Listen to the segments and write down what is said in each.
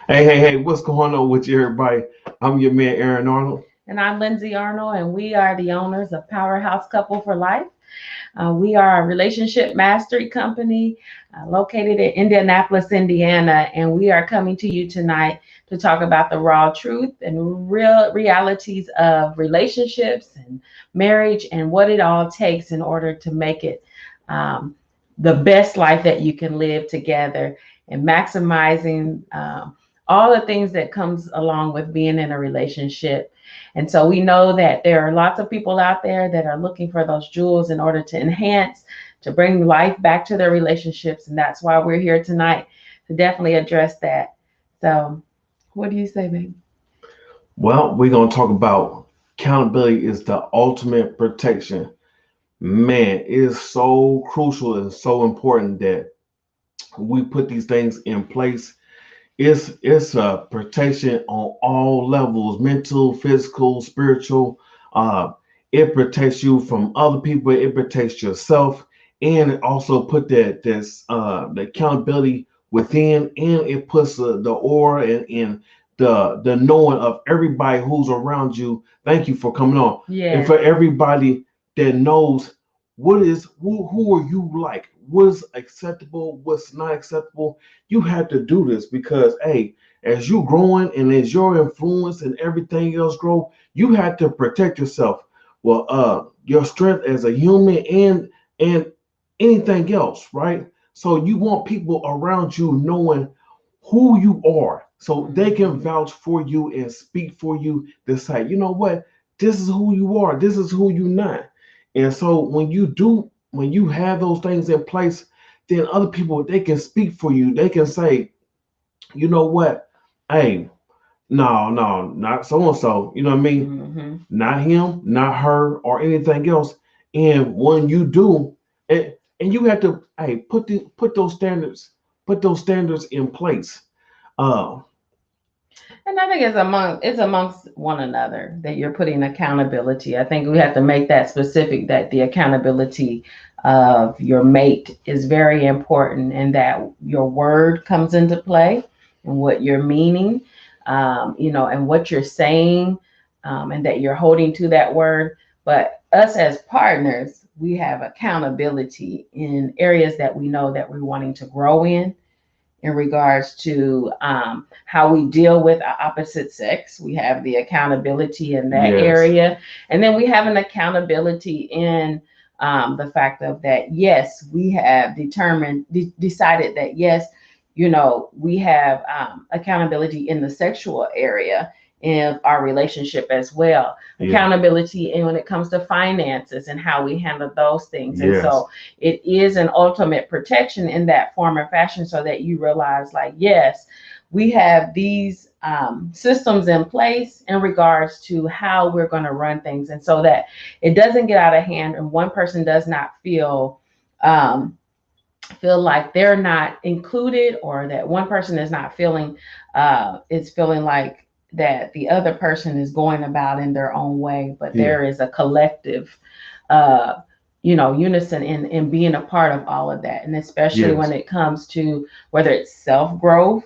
Hey, what's going on with you, everybody? I'm your man, Aaron Arnold. And I'm Lindsay Arnold, and we are the owners of Powerhouse Couple for Life. We are a relationship mastery company located in Indianapolis, Indiana, and we are coming to you tonight to talk about the raw truth and real realities of relationships and marriage and what it all takes in order to make it um, the best life that you can live together and maximizing all the things that comes along with being in a relationship. And so we know that there are lots of people out there that are looking for those jewels in order to enhance, to bring life back to their relationships. And that's why we're here tonight to definitely address that. So, what do you say, baby? Well, we're going to talk about accountability is the ultimate protection. Man, it is so crucial and so important that we put these things in place. It's a protection on all levels, mental, physical, spiritual. Uh, it protects you from other people. It protects yourself, and it also put the accountability within, and it puts the aura and the knowing of everybody who's around you. Thank you for coming on, and Yes. for everybody that knows who are you like, what's acceptable, what's not acceptable. You have to do this because, hey, as you growing and as your influence and everything else grow, you have to protect yourself. Well, your strength as a human and anything else, right? So you want people around you knowing who you are, so they can Mhm. vouch for you and speak for you. To say, you know what, this is who you are. This is who you not. And so when you have those things in place, then other people they can speak for you. They can say, you know what? Hey, no, not so and so. You know what I mean? Mhm. Not him, not her, or anything else. And when you do, and you have to, hey, put those standards in place. Uh, And I think it's amongst one another that you're putting accountability. I think we have to make that specific that the accountability of your mate is very important and that your word comes into play and what you're meaning, and what you're saying, and that you're holding to that word. But us as partners, we have accountability in areas that we know that we're wanting to grow in regards to how we deal with our opposite sex. We have the accountability in that yes, area. And then we have an accountability in the fact of that, yes, we have decided that, yes, we have accountability in the sexual area in our relationship as well. yeah, Accountability and when it comes to finances and how we handle those things. And yes, so it is an ultimate protection in that form or fashion so that you realize, like, yes, we have these systems in place in regards to how we're going to run things. And so that it doesn't get out of hand and one person does not um, feel like they're not included or that one person is not feeling is feeling like that the other person is going about in their own way, but yeah, there is a collective uh, unison in being a part of all of that. And especially when yes, it comes to whether it's self growth,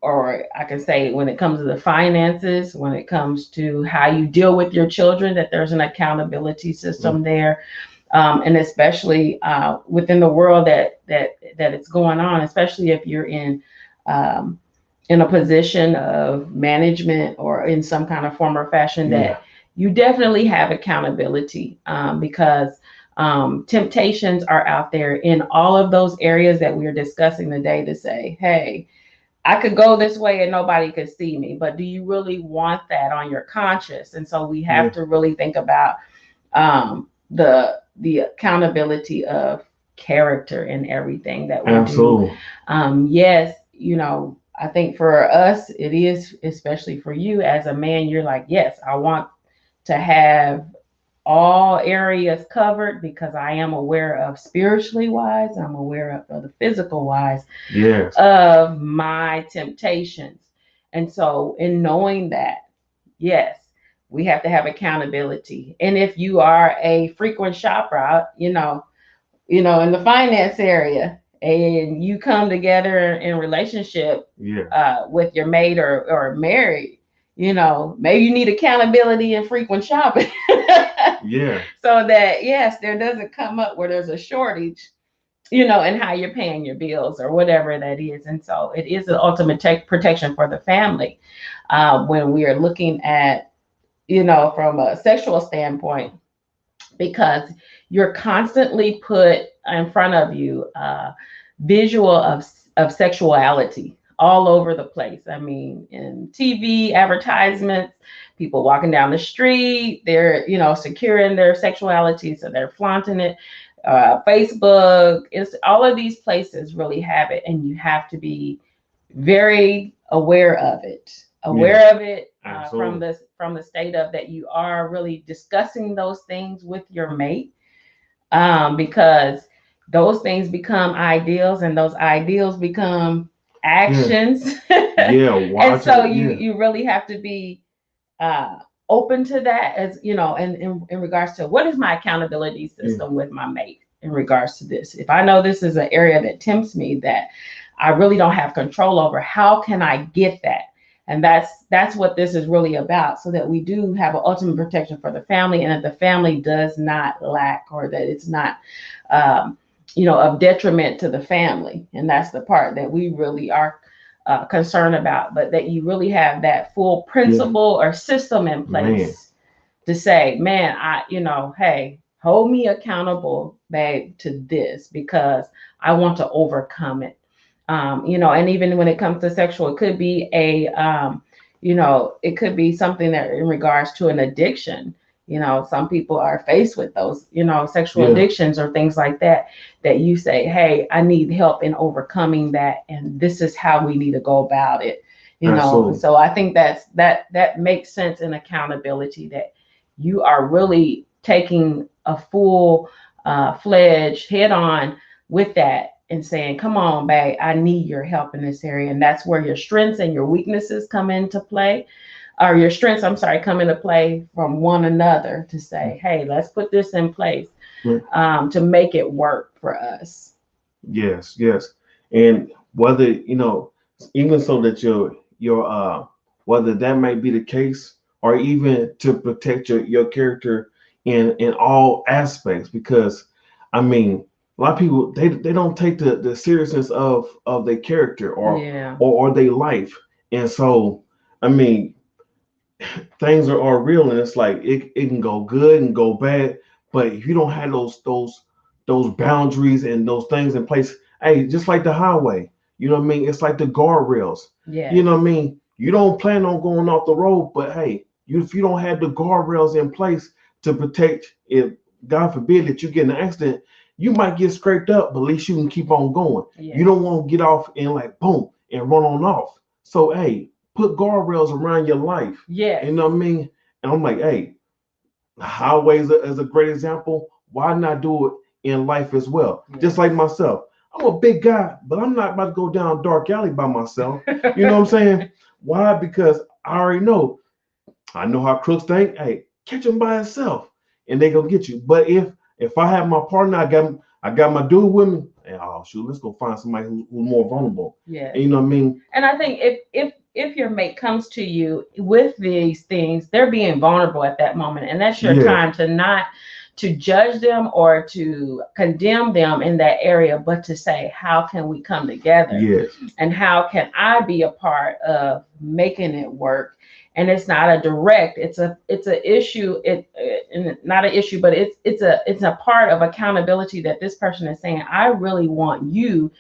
or I can say when it comes to the finances, when it comes to how you deal with your children, that there's an accountability mm, system there, and especially within the world that it's going on, especially if you're um, in a position of management or in some kind of form or fashion, yeah, that you definitely have accountability because temptations are out there in all of those areas that we're discussing today to say, hey, I could go this way and nobody could see me, but do you really want that on your conscience? And so we yeah, have to really think about the accountability of character in everything that we do. absolutely, Yes, I think for us it is, especially for you as a man, you're like, yes, I want to have all areas covered because I am aware of spiritually wise, I'm aware of the physical wise yes, of my temptations. And so, in knowing that, yes, we have to have accountability. And if you are a frequent shopper, in the finance area, and you come together in relationship Yeah. with your mate or married, maybe you need accountability and frequent shopping. Yeah. So that, yes, there doesn't come up where there's a shortage, and how you're paying your bills or whatever that is. And so it is an ultimate protection for the family when we are looking at, from a sexual standpoint, because you're constantly put in front of you visual of sexuality all over the place. I mean, in TV advertisements, people walking down the street, they're, securing their sexuality, so they're flaunting it. Facebook, it's all of these places really have it, and you have to be very aware of it. Yeah. Aware of it Absolutely. from the state of that you are really discussing those things with your mate, because those things become ideals, and those ideals become Yeah. actions. Yeah. And Watch so it. you Yeah. you really have to be uh, open to that, as in regards to what is my accountability Yeah. system with my mate in regards to this. If I know this is an area that tempts me, that I really don't have control over, how can I get that? And that's what this is really about, so that we do have an ultimate protection for the family, and that the family does not lack, or that it's not um, of detriment to the family. And that's the part that we really are concerned about, but that you really have that full Yeah. principle or system in Man. place to say, man, hey, hold me accountable, babe, to this, because I want to overcome it. And even when it comes to sexual, it could be it could be something that in regards to an addiction. Some people are faced with those, sexual Yeah. addictions or things like that, that you say, hey, I need help in overcoming that, and this is how we need to go about it. Absolutely. So I think that makes sense in accountability, that you are really taking a full fledged head on with that, and saying, come on, babe, I need your help in this area. And that's where your strengths and your weaknesses come into play, or your strengths, I'm sorry, come into play from one another, to say, hey, let's put this in place Yeah. to make it work for us. Yes. Yes. And whether even so that your whether that might be the case, or even to protect your character in all aspects, because I mean, a lot of people, they don't take the seriousness of their character, Yeah. or their life. And so I mean, things are real, and it's like it can go good and go bad. But if you don't have those boundaries and those things in place, hey, just like the highway, you know what I mean? It's like the guardrails. You Yes. know what I mean? You don't plan on going off the road, but hey, if you don't have the guardrails in place to protect, if God forbid that you get in an accident, you might get scraped up, but at least you can keep on going. You Yes. don't want to get off and like boom and run on off. So hey, put guardrails around your life. Yes. You know what I mean? And I'm like, hey, highways is a great example. Why not do it in life as well? Just Yes. like myself. I'm a big guy, but I'm not about to go down a dark alley by myself. You know what I'm saying? Why? Because I already know. I know how crooks think. Hey, catch them by itself, and they gonna get you. But if I have my partner, I got my dude with me. And, oh shoot, let's go find somebody who's more vulnerable. Yes. And you know what I mean? And I think if your mate comes to you with these things, they're being vulnerable at that moment, and that's your Yeah, time to not to judge them or to condemn them in that area, but to say, how can we come together, yes, and how can I be a part of making it work? And it's not a direct, it's a issue, and not an issue, but it's a part of accountability, that this person is saying, I really want you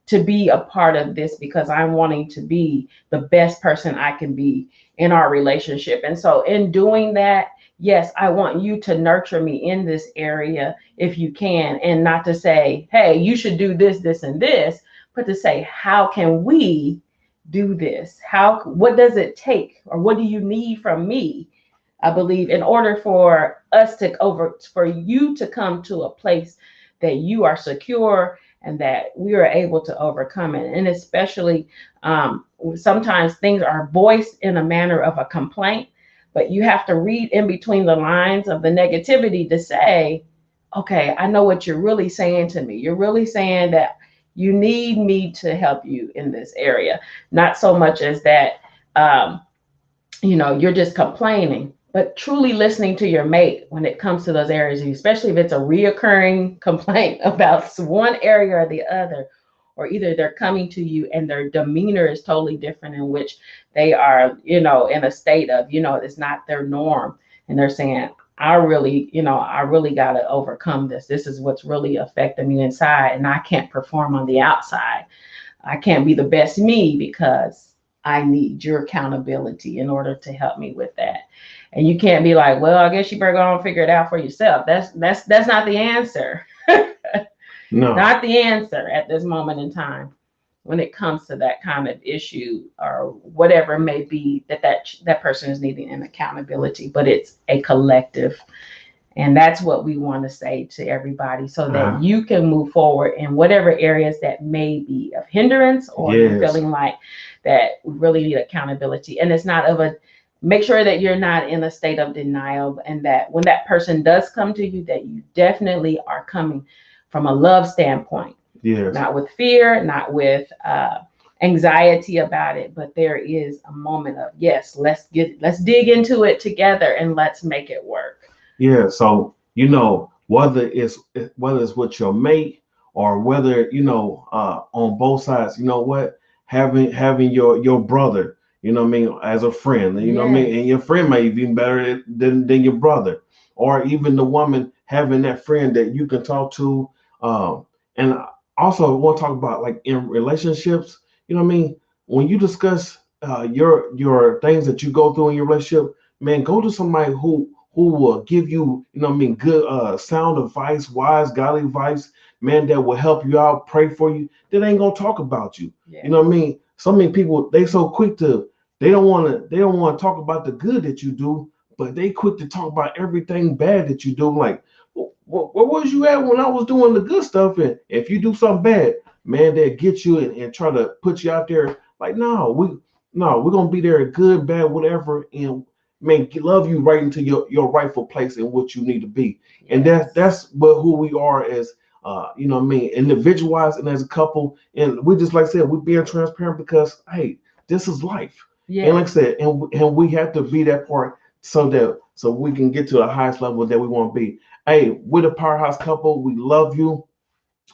to be a part of this, because I'm wanting to be the best person I can be in our relationship. And so in doing that, yes, I want you to nurture me in this area if you can, and not to say, hey, you should do this, this, and this, but to say, how can we do this? What does it take, or what do you need from me? I believe in order for you to come to a place that you are secure, and that we are able to overcome it. And especially sometimes things are voiced in a manner of a complaint, but you have to read in between the lines of the negativity to say, okay, I know what you're really saying to me. You're really saying that You need me to help you in this area. Not so much as that, um, you're just complaining, but truly listening to your mate when it comes to those areas, especially if it's a reoccurring complaint about one area or the other, or either they're coming to you and their demeanor is totally different, in which they are, in a state of, it's not their norm. And they're saying, I really got to overcome this. This is what's really affecting me inside, and I can't perform on the outside. I can't be the best me because I need your accountability in order to help me with that. And you can't be like, well, I guess you better go on and figure it out for yourself. That's not the answer. No. Not the answer at this moment in time when it comes to that kind of issue or whatever it may be that person is needing an accountability, but it's a collective. And that's what we want to say to everybody, so that you can move forward in whatever areas that may be of hindrance, or you're Yes. feeling like that we really need accountability. And it's not of a, make sure that you're not in a state of denial, and that when that person does come to you, that you definitely are coming from a love standpoint, Yes. not with fear, not with anxiety about it, but there is a moment of, yes, let's dig into it together and let's make it work. Yeah. So whether it's with your mate, or whether on both sides, you know what, having your brother, what I mean, as a friend, what I Yes. mean, and your friend may be better than your brother, or even the woman having that friend that you can talk to. And also, I want to talk about, like, in relationships, what I mean, when you discuss your things that you go through in your relationship, man, go to somebody who will give you, what I mean, good sound advice, wise, godly advice, man, that will help you out, pray for you. That ain't gonna talk about you. Yes. You know what I mean? So many people, they so quick to, they don't want to talk about the good that you do, but they quick to talk about everything bad that you do. Like, where was you at when I was doing the good stuff? And if you do something bad, man, they'll get you and try to put you out there. Like, no, we're gonna be there, good, bad, whatever, and man, love you right into your rightful place and what you need to be. And Yes. that's what who we are as what I mean, individualized and as a couple. And we just, like I said, we're being transparent because, hey, this is life. And like I Yes. said, and we have to be that part, so we can get to the highest level that we want to be. Hey, we're the powerhouse couple. We love you.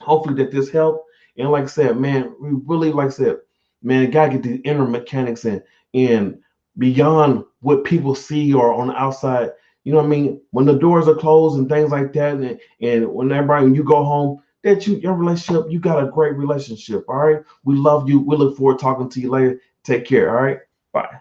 Hopefully that this helped. And like I said, man, we really, like I said, man, gotta get the inner mechanics in beyond what people see or on the outside. You know what I mean? When the doors are closed and things like that, and when you go home, that your relationship, you got a great relationship. All right. We love you. We look forward to talking to you later. Take care. All right. Bye.